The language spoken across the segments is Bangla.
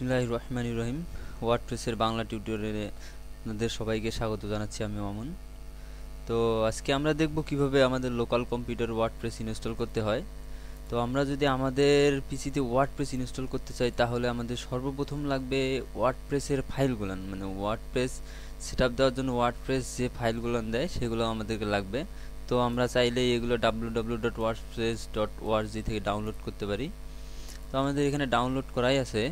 বিসমিল্লাহির রহমানির রহিম। ওয়ার্ডপ্রেসের বাংলা টিউটোরিয়ালে আপনাদের সবাইকে স্বাগত জানাচ্ছি। আমি মামুন। তো আজকে আমরা দেখব কিভাবে আমাদের লোকাল কম্পিউটার ওয়ার্ডপ্রেস ইনস্টল করতে হয়। তো আমরা যদি আমাদের পিসিতে ওয়ার্ডপ্রেস ইনস্টল করতে চাই তাহলে আমাদের সর্বপ্রথম লাগবে ওয়ার্ডপ্রেসের ফাইলগুলো, মানে ওয়ার্ডপ্রেস সেটআপ দেওয়ার জন্য ওয়ার্ডপ্রেস যে ফাইলগুলো দেয় সেগুলো আমাদেরকে লাগবে। তো আমরা চাইলে এগুলো www.wordpress.org থেকে ডাউনলোড করতে পারি। তো আমাদের এখানে ডাউনলোড করাই আছে।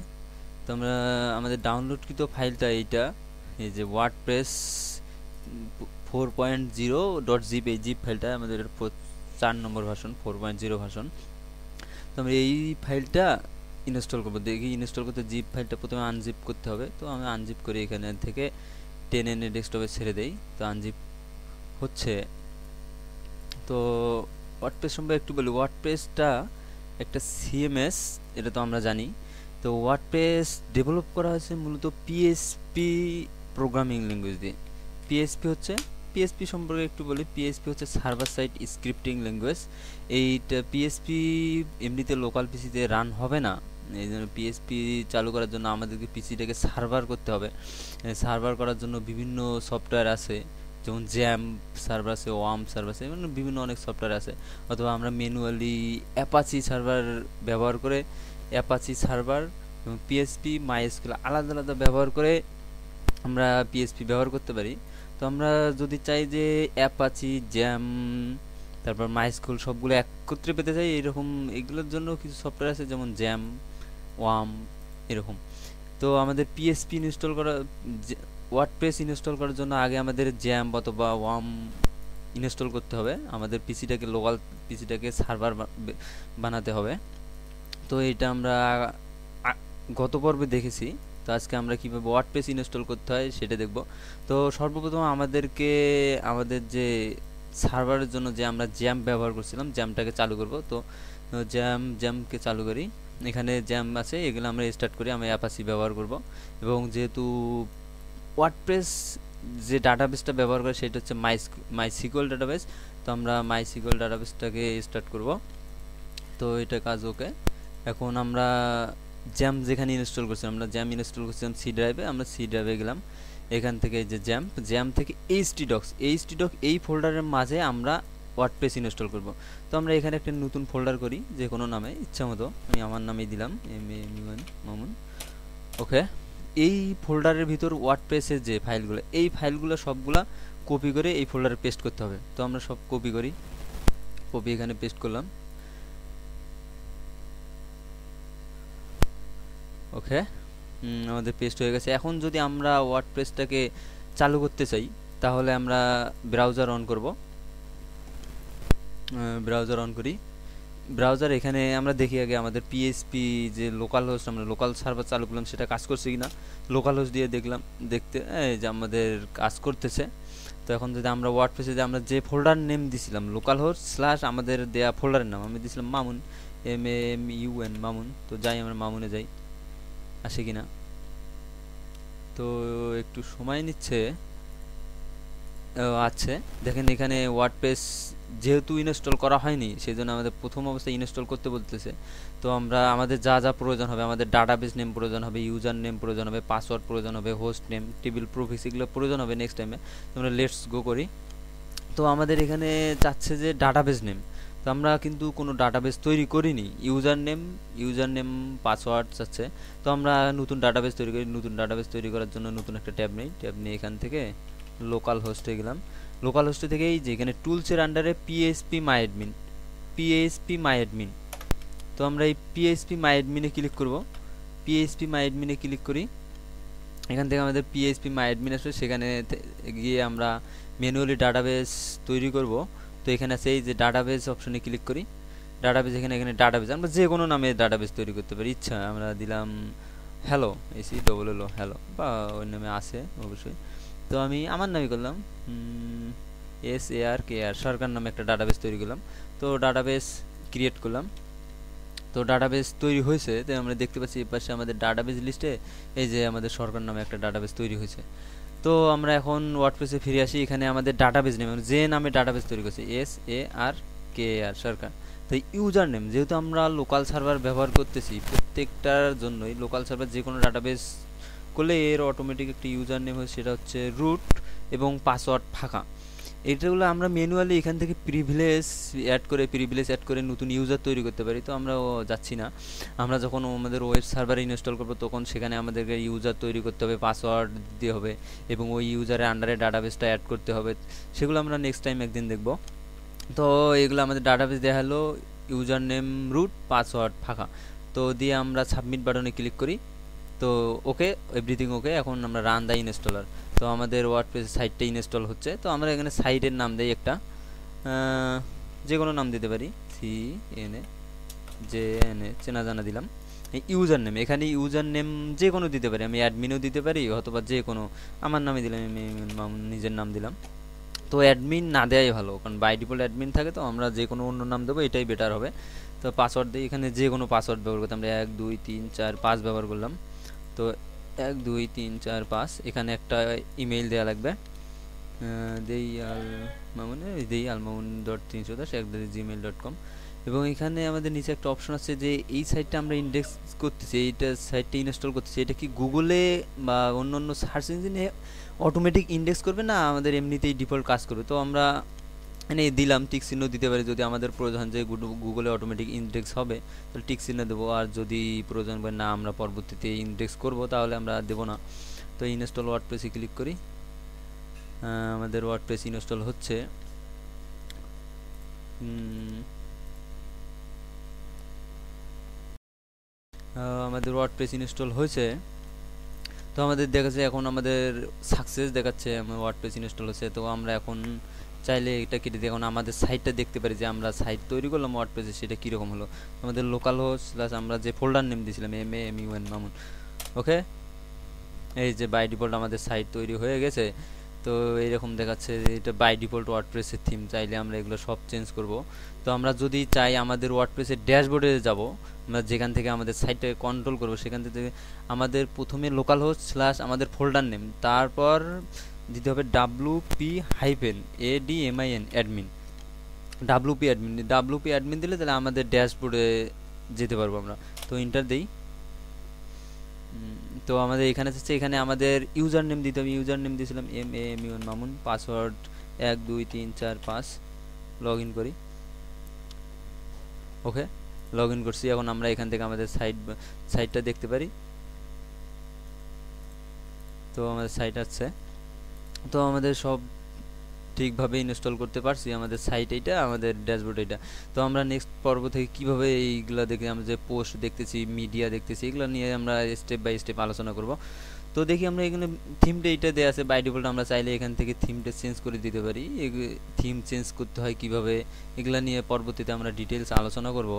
তো আমরা আমাদের ডাউনলোডকৃত ফাইলটা এইটা, এই যে ওয়ার্ডপ্রেস 4.0.zip, এই জিপ ফাইলটা আমাদের 4 নম্বর ভার্সন, 4.0 ভার্সন। তো আমরা এই ফাইলটা ইনস্টল করবো। দেখি ইনস্টল করতে জিপ ফাইলটা প্রথমে আনজিপ করতে হবে। তো আমি আনজিপ করি, এখানে থেকে টেনে এনে ডেস্কটপে ছেড়ে দেই। তো আনজিপ হচ্ছে। তো ওয়ার্ডপ্রেস সম্পর্কে একটু বলি। ওয়ার্ডপ্রেসটা একটা সিএমএস, এটা তো আমরা জানি। তো ওয়ার্ডপ্রেস ডেভেলপ করা হয়েছে মূলত পিএইচপি প্রোগ্রামিং ল্যাঙ্গুয়েজ দিয়ে। পিএইচপি সম্পর্কে একটু বলি। পিএইচপি হচ্ছে সার্ভার সাইড স্ক্রিপ্টিং ল্যাঙ্গুয়েজ। এইটা পিএইচপি এমনিতে লোকাল পিসিতে রান হবে না। এই জন্য পিএইচপি চালু করার জন্য আমাদেরকে পিসিটাকে সার্ভার করতে হবে। সার্ভার করার জন্য বিভিন্ন সফটওয়্যার আছে, যেমন জ্যাম সার্ভার আছে, ওয়ার্ম সার্ভার আছে, মানে বিভিন্ন অনেক সফটওয়্যার আছে। অথবা আমরা ম্যানুয়ালি অ্যাপাচি সার্ভার ব্যবহার করে, অ্যাপাচি সার্ভার এবং পিএইচপি মাইএসকিউএল আলাদা আলাদা ব্যবহার করে আমরা পিএইচপি ব্যবহার করতে পারি। তো আমরা যদি চাই যে অ্যাপাচি, জ্যাম, তারপর মাইএসকিউএল সবগুলো একত্রে পেতে চাই, এরকম এগুলোর জন্য কিছু সফটওয়্যার আছে, যেমন জ্যাম, ওয়ার্ম, এরকম। তো আমাদের পিএইচপি ইনস্টল করা, ওয়ার্ডপ্রেস ইনস্টল করার জন্য আগে আমাদের জ্যাম অথবা ওয়ার্ম ইনস্টল করতে হবে। আমাদের পিসিটাকে, লোকাল পিসিটাকে সার্ভার বানাতে হবে। তো এটা আমরা গত পর্বে দেখেছি। তো আজকে আমরা কীভাবে ওয়ার্ডপ্রেস ইনস্টল করতে হয় সেটা দেখব। তো সর্বপ্রথম আমাদেরকে আমাদের যে সার্ভারের জন্য যে আমরা জ্যাম ব্যবহার করছিলাম, জ্যামটাকে চালু করব। তো জ্যামকে চালু করি। এখানে জ্যাম আছে, এগুলো আমরা স্টার্ট করি। আমি অ্যাপাচি ব্যবহার করব। এবং যেহেতু ওয়ার্ডপ্রেস যে ডাটাবেসটা ব্যবহার করে সেটা হচ্ছে মাইসিকিউএল ডাটাবেস, তো আমরা মাইসিকিউএল ডাটাবেসটাকে স্টার্ট করব। তো এটা কাজ ওকে। এখন আমরা জ্যাম যেখানে ইনস্টল করছিলাম, আমরা জ্যাম ইনস্টল করছিলাম সি ড্রাইভে, আমরা সি ড্রাইভে গেলাম। এখান থেকে এই যে জ্যাম থেকে htdocs এই ফোল্ডারের মাঝে আমরা ওয়ার্ডপ্রেস ইনস্টল করব। তো আমরা এখানে একটা নতুন ফোল্ডার করি, যে কোনো নামে ইচ্ছা মতো। আমি আমার নামেই দিলাম মামুন। ওকে। এই ফোল্ডারের ভিতর ওয়ার্ডপ্রেসের যে ফাইলগুলো, এই ফাইলগুলো সবগুলা কপি করে এই ফোল্ডারে পেস্ট করতে হবে। তো আমরা সব কপি করি, কপি এখানে পেস্ট করলাম। ওকে, আমাদের পেস্ট হয়ে গেছে। এখন যদি আমরা ওয়ার্ডপ্রেসটাকে চালু করতে চাই তাহলে আমরা ব্রাউজার অন করব। ব্রাউজার অন করি। ব্রাউজার এখানে আমরা দেখি আগে আমাদের পিএইচপি যে লোকাল হোস্ট, আমরা লোকাল সার্ভার চালু করলাম সেটা কাজ করছে কিনা। লোকাল হোস্ট দিয়ে দেখলাম, দেখতে যে আমাদের কাজ করতেছে। তো এখন যদি আমরা ওয়ার্ডপ্রেসে যে আমরা যে ফোল্ডার নেম দিছিলাম, লোকাল হোস্ট স্ল্যাশ আমাদের দেয়া ফোল্ডারের নাম আমি দিছিলাম মামুন, MAMUN, মামুন। তো যাই, আমরা মামুনে যাই, আসে কিনা। তো একটু সময় নিচ্ছে। আছে, দেখেন এখানে ওয়ার্ডপ্রেস যেহেতু ইনস্টল করা হয়নি সেই জন্য আমাদের প্রথম অবস্থায় ইনস্টল করতে বলতেছে। তো আমরা আমাদের যা যা প্রয়োজন হবে, আমাদের ডাটাবেস নেম প্রয়োজন হবে, ইউজার নেম প্রয়োজন হবে, পাসওয়ার্ড প্রয়োজন হবে, হোস্ট নেম, টেবিল প্রফিক্স, এগুলো প্রয়োজন হবে নেক্সট টাইমে। আমরা লেটস গো করি। তো আমাদের এখানে চাচ্ছে যে ডাটাবেস নেম। তো আমরা কিন্তু কোনো ডাটাবেস তৈরি করিনি। ইউজার নেম পাসওয়ার্ড চাচ্ছে। তো আমরা নতুন ডাটাবেস তৈরি করি। নতুন ডাটাবেস তৈরি করার জন্য নতুন একটা ট্যাব নিয়ে এখান থেকে লোকাল হোস্টে গেলাম। লোকাল হোস্টে থেকে এই যে এখানে টুলসের আন্ডারে পিএইচপি মাই অ্যাডমিন। তো আমরা এই পিএইচপি মাই অ্যাডমিনে ক্লিক করব। পিএইচপি মাই অ্যাডমিনে ক্লিক করি। এখান থেকে আমাদের পিএইচপি মাই অ্যাডমিন আসবে, সেখানে গিয়ে আমরা ম্যানুয়ালি ডাটাবেস তৈরি করব। তো এখানে আছে এই যে ডাটাবেস অপশনে ক্লিক করি। ডাটাবেস এখানে ডাটাবেস আমরা যে কোনো নামে ডাটাবেস তৈরি করতে পারি, ইচ্ছা আমরা দিলাম হ্যালো, HELLO, হ্যালো, বা ওই নামে আছে অবশ্যই। তো আমি আমার নামই করলাম, SARKR, সরকার নামে একটা ডাটাবেস তৈরি করলাম। তো ডাটাবেস ক্রিয়েট করলাম। তো ডাটাবেস তৈরি হয়েছে। তো আমরা দেখতে পাচ্ছি এই পাশে আমাদের ডাটাবেস লিস্টে এই যে আমাদের সরকার নামে একটা ডাটাবেস তৈরি হয়েছে। তো আমরা এখন ওয়ার্ডপ্রেসে ফিরে আসি। এখানে আমাদের ডাটাবেস নেম, যে নামে ডাটাবেস তৈরি করছে, SARKR, সরকার। তো ইউজার নেম, যেহেতু আমরা লোকাল সার্ভার ব্যবহার করতেছি, প্রত্যেকটার জন্যই লোকাল সার্ভার যে কোনো ডাটাবেস করলে এর অটোমেটিক একটা ইউজার নেম হয়, সেটা হচ্ছে রুট এবং পাসওয়ার্ড ফাঁকা। এটাগুলো আমরা ম্যানুয়ালি এখান থেকে প্রিভিলেজ অ্যাড করে নতুন ইউজার তৈরি করতে পারি। তো আমরা যাচ্ছি না, আমরা যখন আমাদের ওয়েব সার্ভার ইনস্টল করবো তখন সেখানে আমাদেরকে ইউজার তৈরি করতে হবে, পাসওয়ার্ড দিতে হবে এবং ওই ইউজারের আন্ডারে ডাটাবেসটা অ্যাড করতে হবে। সেগুলো আমরা নেক্সট টাইম একদিন দেখব। তো এগুলো আমাদের ডাটাবেস দেওয়া হলো, ইউজার নেম রুট, পাসওয়ার্ড ফাঁকা। তো দিয়ে আমরা সাবমিট বাটনে ক্লিক করি। তো ওকে, এভরিথিং ওকে। এখন আমরা রান দ্য ইনস্টলার। তো আমাদের ওয়ার্ডপ্রেস সাইটটা ইনস্টল হচ্ছে। তো আমরা এখানে সাইটের নাম দেই একটা, যে কোনো নাম দিতে পারি, CNA চেনা জানা দিলাম। ইউজার নেম, এখানে ইউজার নেম যে কোনো দিতে পারি, আমি অ্যাডমিনও দিতে পারি অথবা যে কোনো, আমার নামে দিলাম, আমি নিজের নাম দিলাম। তো অ্যাডমিন না দেওয়াই ভালো, কারণ বাই ডিফল্ট অ্যাডমিন থাকে, তো আমরা যে কোনো অন্য নাম দেবো, এটাই বেটার হবে। তো পাসওয়ার্ড দিই, এখানে যে কোনো পাসওয়ার্ড ব্যবহার করতে, আমরা 1 2 3 4 5 ব্যবহার করলাম। তো 1 2 3 4 5, এখানে একটা ইমেইল দেওয়া লাগবে, almamun.310@gmail.com। এবং এখানে আমাদের নিচে একটা অপশন আছে যে এই সাইটটা আমরা ইন্ডেক্স করতেছি, এইটা সাইটটা ইনস্টল করতেছি, এটা কি গুগলে বা অন্য অন্য সার্চ ইঞ্জিনে অটোমেটিক ইন্ডেক্স করবে না আমাদের এমনিতেই ডিফল্ট কাজ করবে। তো আমরা এখানে দিলাম, টিক চিহ্ন দিতে পারি যদি আমাদের প্রয়োজন যে গুগলে অটোমেটিক ইন্ডেক্স হবে, তাহলে টিক চিহ্ন দেবো। আর যদি প্রয়োজন হয় না আমরা পরবর্তীতে ইন্ডেক্স করব, তাহলে আমরা দেবো না। তো ইনস্টল ওয়ার্ডপ্রেসে ক্লিক করি। আমাদের ওয়ার্ডপ্রেস ইনস্টল হচ্ছে। আমাদের ওয়ার্ডপ্রেস ইনস্টল হয়েছে। তো আমাদের দেখাচ্ছে এখন আমাদের সাকসেস দেখাচ্ছে, আমার ওয়ার্ডপ্রেস ইনস্টল হচ্ছে। তো আমরা এখন চাইলে এটা কেটে দিয়ে এখন আমাদের সাইটটা দেখতে পারি যে আমরা সাইট তৈরি করলাম ওয়ার্ডপ্রেসে, সেটা কীরকম হলো। আমাদের লোকাল হোস্ট প্লাস আমরা যে ফোল্ডার নেম দিয়েছিলাম MAMUN মামুন, ওকে। এই যে বাই ডিফল্ট আমাদের সাইট তৈরি হয়ে গেছে। তো এইরকম দেখাচ্ছে, এটা বাই ডিফল্ট ওয়ার্ডপ্রেসের থিম। চাইলে আমরা এগুলো সব চেঞ্জ করব। তো আমরা যদি চাই আমাদের ওয়ার্ডপ্রেসের ড্যাশবোর্ডে যাব, আমরা যেখান থেকে আমাদের সাইটটাকে কন্ট্রোল করব, সেখান থেকে আমাদের প্রথমে লোকাল হোস্ট স্ল্যাশ আমাদের ফোল্ডার নেম, তারপর দিতে হবে WP-ADMIN অ্যাডমিন, WP অ্যাডমিন দিলে তাহলে আমাদের ড্যাশবোর্ডে যেতে পারবো আমরা। তো ইন্টার দেই। তো আমাদের এখানে হচ্ছে, এখানে আমাদের ইউজার নেম দিতে হবে, ইউজার নেম দিয়েছিলাম MAMUN Mamun, password 1 2 3 4 5, log in করি। ওকে, লগ ইন করছি। এখন আমরা এখান থেকে আমাদের সাইটটা দেখতে পারি। তো আমাদের সাইট আছে, তো আমাদের সব ঠিকভাবে ইনস্টল করতে পারছি, আমাদের সাইট এইটা, আমাদের ড্যাশবোর্ড এইটা। তো আমরা নেক্সট পর্ব থেকে কীভাবে এইগুলো দেখে আমরা যে পোস্ট দেখতেছি, মিডিয়া দেখতেছি, এগুলো নিয়ে আমরা স্টেপ বাই স্টেপ আলোচনা করব। তো দেখি আমরা এখানে থিমটা এইটা দেওয়া আছে বাই ডিফল্ট, আমরা চাইলে এখান থেকে থিমটা চেঞ্জ করে দিতে পারি। থিম চেঞ্জ করতে হয় কিভাবে, এগুলা নিয়ে পরবর্তীতে আমরা ডিটেলস আলোচনা করব।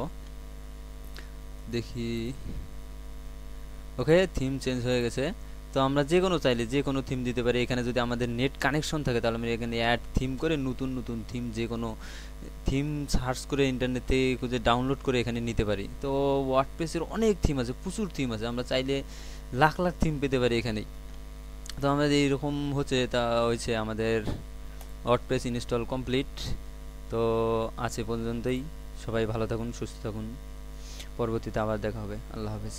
দেখি, ওকে, থিম চেঞ্জ হয়ে গেছে। তো আমরা যে কোনো চাইলে যে কোনো থিম দিতে পারি। এখানে যদি আমাদের নেট কানেকশন থাকে তাহলে আমরা এখানে অ্যাড থিম করে নতুন নতুন থিম, যে কোনো থিম সার্চ করে ইন্টারনেট থেকে খুঁজে ডাউনলোড করে এখানে নিতে পারি। তো ওয়ার্ডপ্রেসের অনেক থিম আছে, প্রচুর থিম আছে, আমরা চাইলে লাখ লাখ থিম পেতে পারি এখানেই। তো আমাদের এইরকম হয়েছে আমাদের ওয়ার্ডপ্রেস ইনস্টল কমপ্লিট। তো আজ এ পর্যন্তই, সবাই ভালো থাকুন, সুস্থ থাকুন, পরবর্তীতে আবার দেখা হবে। আল্লাহ হাফেজ।